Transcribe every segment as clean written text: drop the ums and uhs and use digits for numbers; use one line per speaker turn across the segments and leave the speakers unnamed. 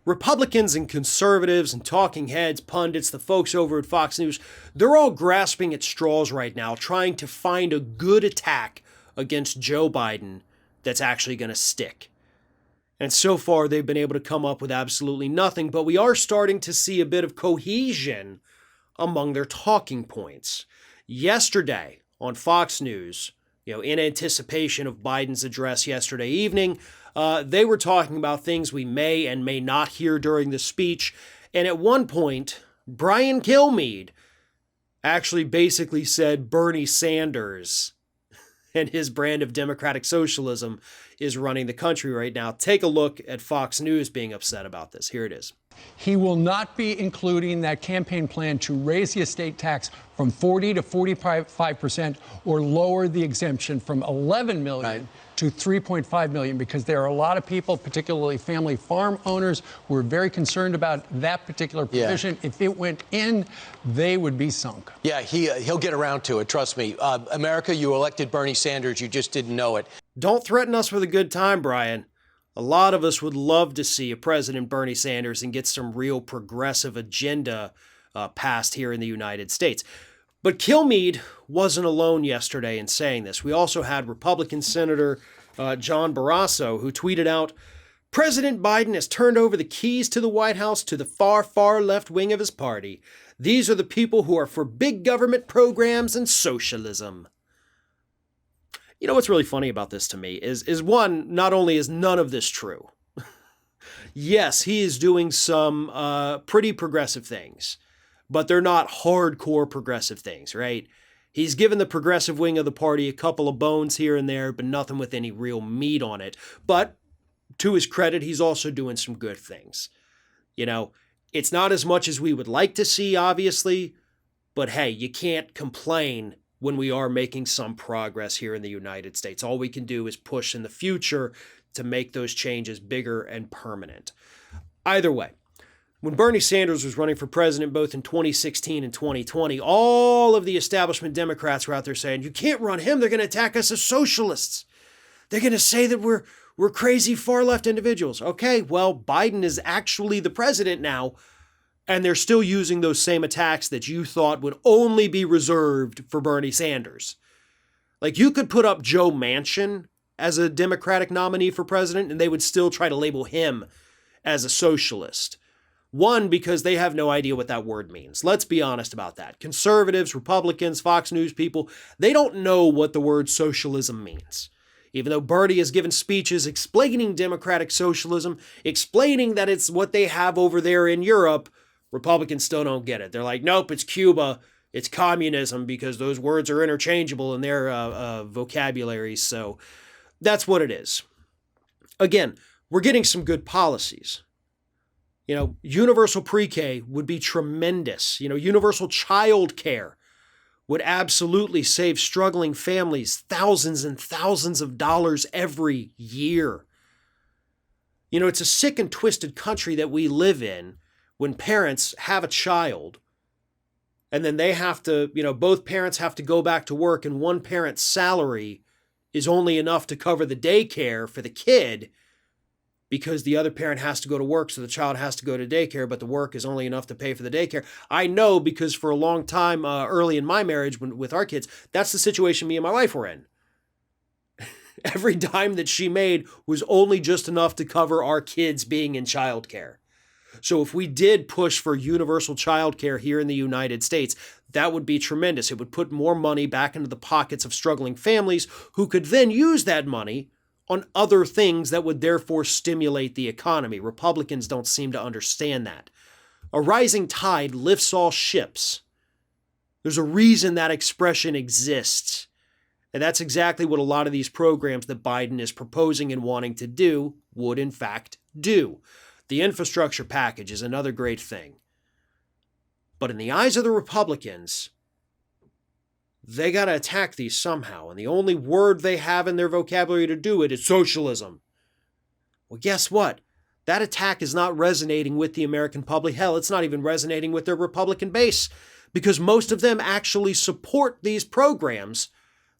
Republicans and conservatives and talking heads, pundits, the folks over at Fox News, they're all grasping at straws right now, trying to find a good attack against Joe Biden that's actually going to stick. And so far, they've been able to come up with absolutely nothing, but we are starting to see a bit of cohesion among their talking points. Yesterday on Fox News, in anticipation of Biden's address yesterday evening, they were talking about things we may and may not hear during the speech. And at one point, Brian Kilmeade actually basically said Bernie Sanders and his brand of democratic socialism is running the country right now. Take a look at Fox News being upset about this. Here it is.
He will not be including that campaign plan to raise the estate tax from 40 to 45% or lower the exemption from 11 million to 3.5 million, because there are a lot of people, particularly family farm owners, who are very concerned about that particular provision. Yeah. If it went in, they would be sunk.
Yeah, he'll get around to it. Trust me. America, you elected Bernie Sanders. You just didn't know it.
Don't threaten us with a good time, Brian. A lot of us would love to see a President Bernie Sanders and get some real progressive agenda passed here in the United States. But Kilmeade wasn't alone yesterday in saying this. We also had Republican Senator John Barrasso, who tweeted out, "President Biden has turned over the keys to the White House to the far, far left wing of his party. These are the people who are for big government programs and socialism." You know what's really funny about this to me is one, not only is none of this true. Yes, he is doing some pretty progressive things, but they're not hardcore progressive things, right? He's given the progressive wing of the party a couple of bones here and there, but nothing with any real meat on it. But to his credit, he's also doing some good things. It's not as much as we would like to see, obviously, but hey, you can't complain when we are making some progress here in the United States. All we can do is push in the future to make those changes bigger and permanent. Either way, when Bernie Sanders was running for president both in 2016 and 2020, all of the establishment Democrats were out there saying, "You can't run him, they're going to attack us as socialists. They're going to say that we're crazy far-left individuals." Okay, well, Biden is actually the president now, and they're still using those same attacks that you thought would only be reserved for Bernie Sanders. Like, you could put up Joe Manchin as a Democratic nominee for president, and they would still try to label him as a socialist. One, because they have no idea what that word means. Let's be honest about that. Conservatives, Republicans, Fox News people, they don't know what the word socialism means. Even though Bernie has given speeches explaining democratic socialism, explaining that it's what they have over there in Europe, Republicans still don't get it. They're like, nope, it's Cuba, it's communism, because those words are interchangeable in their vocabularies. So that's what it is. Again, we're getting some good policies. Universal pre-K would be tremendous. Universal child care would absolutely save struggling families thousands and thousands of dollars every year. It's a sick and twisted country that we live in when parents have a child and then they have to, both parents have to go back to work, and one parent's salary is only enough to cover the daycare for the kid, because the other parent has to go to work, so the child has to go to daycare, but the work is only enough to pay for the daycare. I know, because for a long time early in my marriage with our kids, that's the situation me and my wife were in. Every dime that she made was only just enough to cover our kids being in childcare. So if we did push for universal childcare here in the United States, that would be tremendous. It would put more money back into the pockets of struggling families who could then use that money on other things that would therefore stimulate the economy. Republicans don't seem to understand that. A rising tide lifts all ships. There's a reason that expression exists. And that's exactly what a lot of these programs that Biden is proposing and wanting to do would in fact do. The infrastructure package is another great thing. But in the eyes of the Republicans, they got to attack these somehow. And the only word they have in their vocabulary to do it is socialism. Well, guess what? That attack is not resonating with the American public. Hell, it's not even resonating with their Republican base, because most of them actually support these programs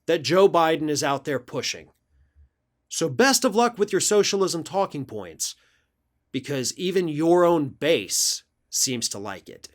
that Joe Biden is out there pushing. So best of luck with your socialism talking points. because even your own base seems to like it.